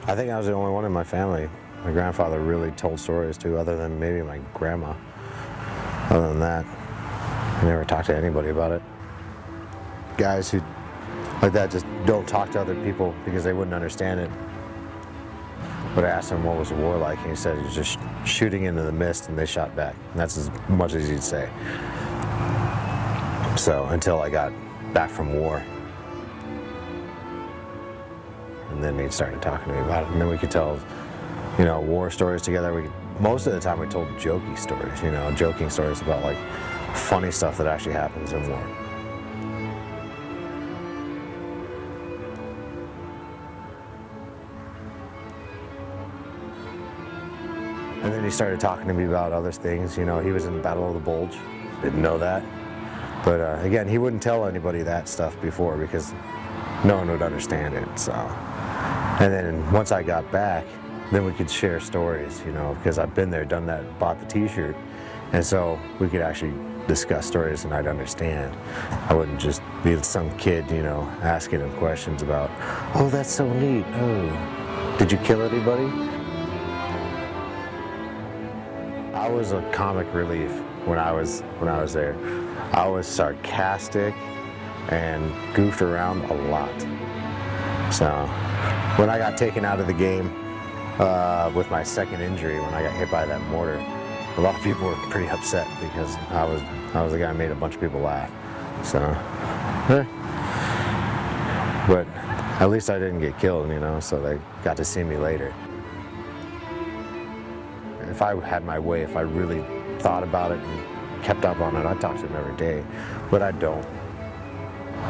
I think I was the only one in my family my grandfather really told stories to, other than maybe my grandma. Other than that, I never talked to anybody about it. Guys who like that just don't talk to other people because they wouldn't understand it. But I asked him what was the war like, and he said he was just shooting into the mist and they shot back. And that's as much as he'd say. So until I got back from war. And then he started talking to me about it, and then we could tell, you know, war stories together. Most of the time we told jokey stories, you know, joking stories about like funny stuff that actually happens in war. And then he started talking to me about other things. You know, he was in the Battle of the Bulge. Didn't know that. But again, he wouldn't tell anybody that stuff before because no one would understand it. So, and then once I got back, then we could share stories, you know, because I've been there, done that, bought the t-shirt. And so we could actually discuss stories and I'd understand. I wouldn't just be some kid, you know, asking him questions about, oh, that's so neat. Oh, did you kill anybody? I was a comic relief when I was there. I was sarcastic and goofed around a lot. So when I got taken out of the game with my second injury, when I got hit by that mortar, a lot of people were pretty upset because I was the guy who made a bunch of people laugh. So, but at least I didn't get killed, you know. So they got to see me later. If I had my way, if I really thought about it and kept up on it, I'd talk to them every day, but I don't.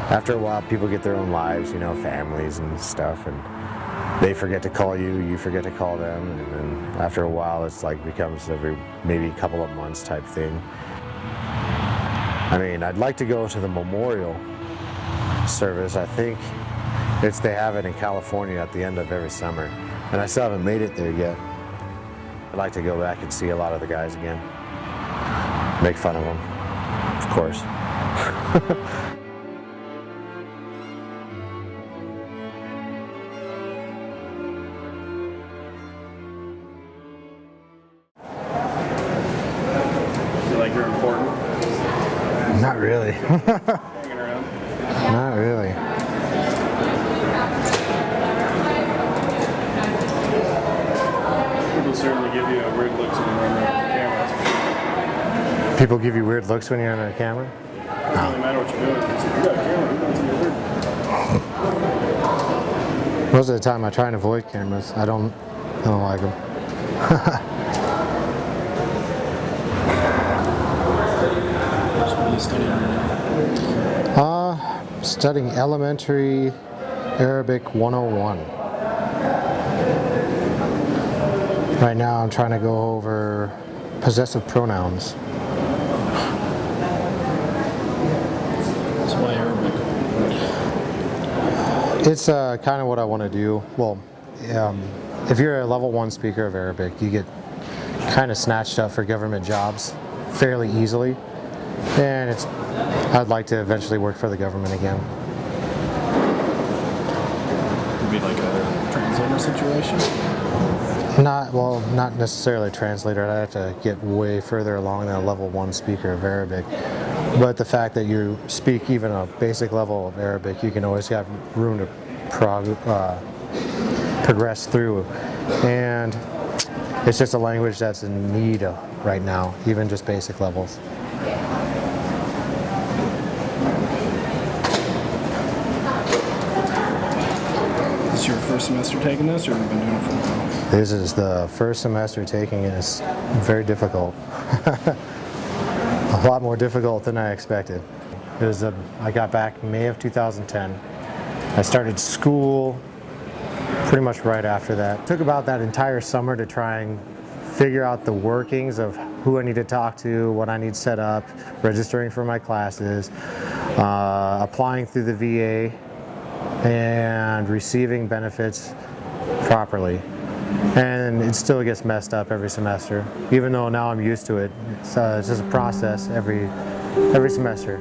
After a while, people get their own lives, you know, families and stuff, and they forget to call you, you forget to call them, and then after a while, it's like becomes every maybe a couple of months type thing. I mean, I'd like to go to the memorial service. I think they have it in California at the end of every summer, and I still haven't made it there yet. I'd like to go back and see a lot of the guys again. Make fun of them, of course. Feel like you're important? Not really. Hanging around? Not really. People certainly give you a weird look when you're on the camera. People give you weird looks when you're on a camera? It doesn't really matter what you're doing. It's like, you got a camera, who wants to get weird? Most of the time I try and avoid cameras. I don't like them. What are you studying right now? Studying elementary Arabic 101. Right now I'm trying to go over possessive pronouns. That's why Arabic. It's kind of what I want to do. Well, if you're a level 1 speaker of Arabic, you get kind of snatched up for government jobs fairly easily. And I'd like to eventually work for the government again. Could be like a translator situation? Not necessarily a translator. I'd have to get way further along than a level 1 speaker of Arabic. But the fact that you speak even a basic level of Arabic, you can always have room to progress through. And it's just a language that's in need right now, even just basic levels. Is this your first semester taking this, or have you been doing it for a while? This is the first semester taking it. It's very difficult. A lot more difficult than I expected. I got back May of 2010. I started school pretty much right after that. It took about that entire summer to try and figure out the workings of who I need to talk to, what I need set up, registering for my classes, applying through the VA, and receiving benefits properly. And it still gets messed up every semester, even though now I'm used to it. It's just a process every semester.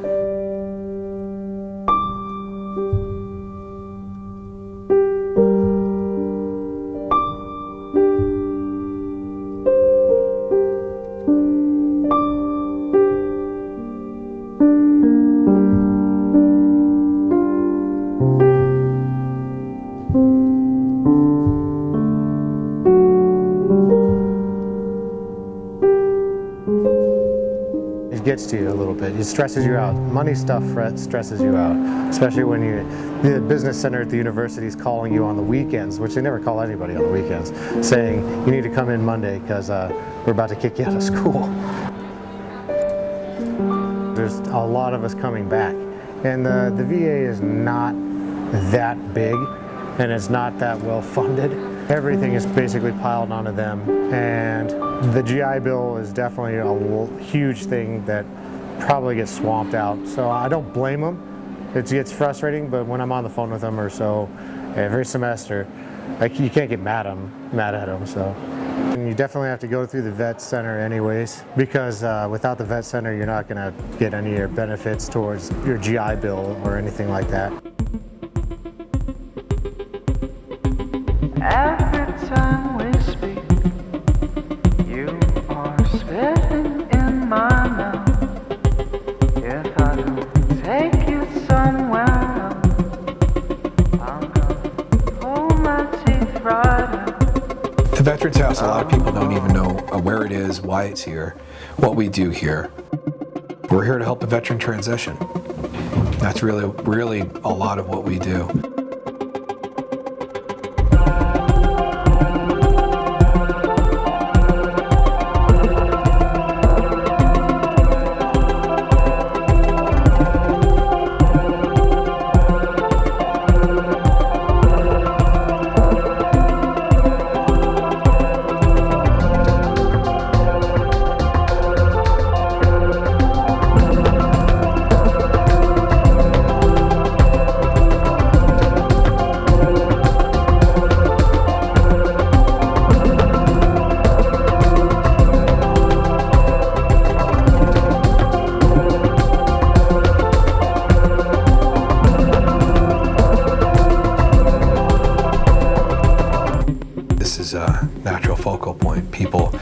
gets to you a little bit. It stresses you out. Money stuff stresses you out, especially when the business center at the university is calling you on the weekends, which they never call anybody on the weekends, saying you need to come in Monday because we're about to kick you out of school. There's a lot of us coming back, and the VA is not that big, and it's not that well funded. Everything is basically piled onto them, and the GI Bill is definitely a huge thing that probably gets swamped out. So I don't blame them. It gets frustrating, but when I'm on the phone with them or so every semester, like, you can't get mad at them. So, and you definitely have to go through the vet center anyways, because without the vet center, you're not going to get any of your benefits towards your GI Bill or anything like that. Every time we speak, you are spitting in my mouth. If I don't take you somewhere else, I'm gonna pull my teeth right out. The Veterans House, a lot of people don't even know where it is, why it's here, what we do here. We're here to help the veteran transition. That's really a lot of what we do. This is a natural focal point. People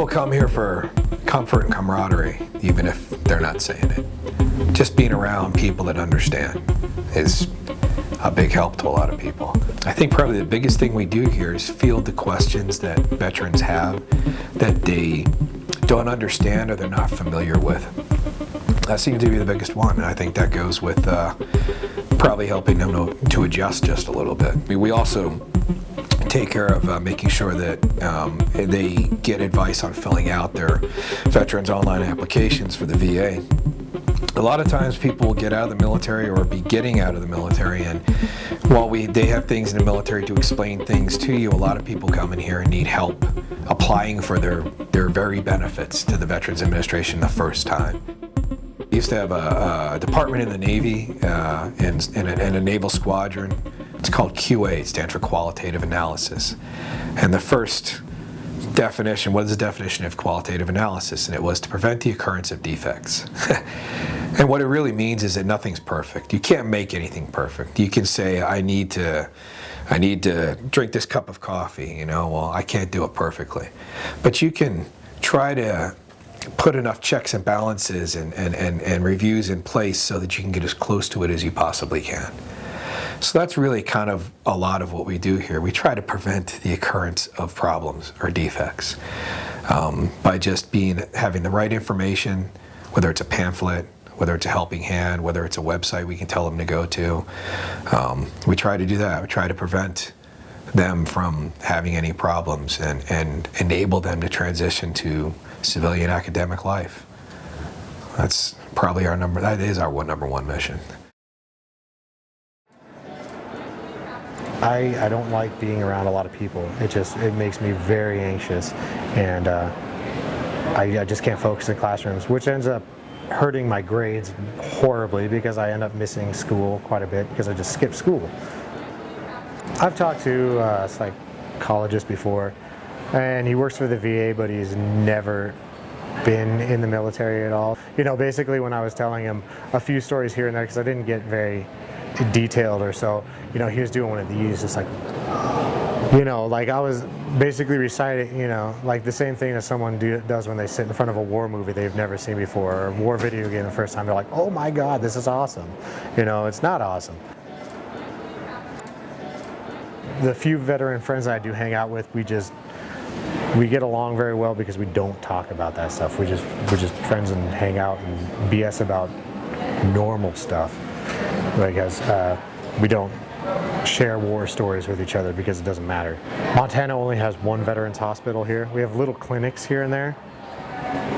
come here for comfort and camaraderie, even if they're not saying it. Just being around people that understand is a big help to a lot of people. I think probably the biggest thing we do here is field the questions that veterans have that they don't understand or they're not familiar with. That seems to be the biggest one, and I think that goes with probably helping them to adjust just a little bit. We also take care of making sure that they get advice on filling out their veterans online applications for the VA. A lot of times people will get out of the military or be getting out of the military, and while they have things in the military to explain things to you, a lot of people come in here and need help applying for their very benefits to the Veterans Administration the first time. We used to have a department in the Navy and a naval squadron. It's called QA, it stands for Qualitative Analysis. And the first definition, what is the definition of qualitative analysis? And it was to prevent the occurrence of defects. And what it really means is that nothing's perfect. You can't make anything perfect. You can say, I need to drink this cup of coffee, well, I can't do it perfectly. But you can try to put enough checks and balances and reviews in place so that you can get as close to it as you possibly can. So that's really kind of a lot of what we do here. We try to prevent the occurrence of problems or defects by just having the right information, whether it's a pamphlet, whether it's a helping hand, whether it's a website we can tell them to go to. We try to do that. We try to prevent them from having any problems and enable them to transition to civilian academic life. That's probably that is our number one mission. I don't like being around a lot of people. It makes me very anxious, and I just can't focus in classrooms, which ends up hurting my grades horribly because I end up missing school quite a bit because I just skip school. I've talked to psychologist before, and he works for the VA, but he's never been in the military at all. Basically when I was telling him a few stories here and there, because I didn't get very detailed or so, he was doing one of these, just like I was basically reciting, like the same thing that someone does when they sit in front of a war movie they've never seen before, or a war video game the first time. They're like, oh my God, this is awesome. It's not awesome. The few veteran friends that I do hang out with, we just we get along very well because we don't talk about that stuff. We're just friends and hang out and BS about normal stuff. Because we don't share war stories with each other because it doesn't matter. Montana only has one veterans hospital here. We have little clinics here and there,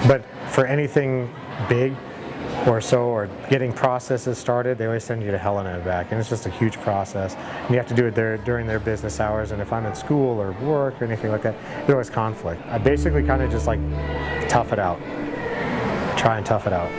but for anything big or so, or getting processes started, they always send you to Helena and back, and it's just a huge process. And you have to do it there during their business hours, and if I'm in school or work or anything like that, there's always conflict. I basically kind of just like tough it out, try and tough it out.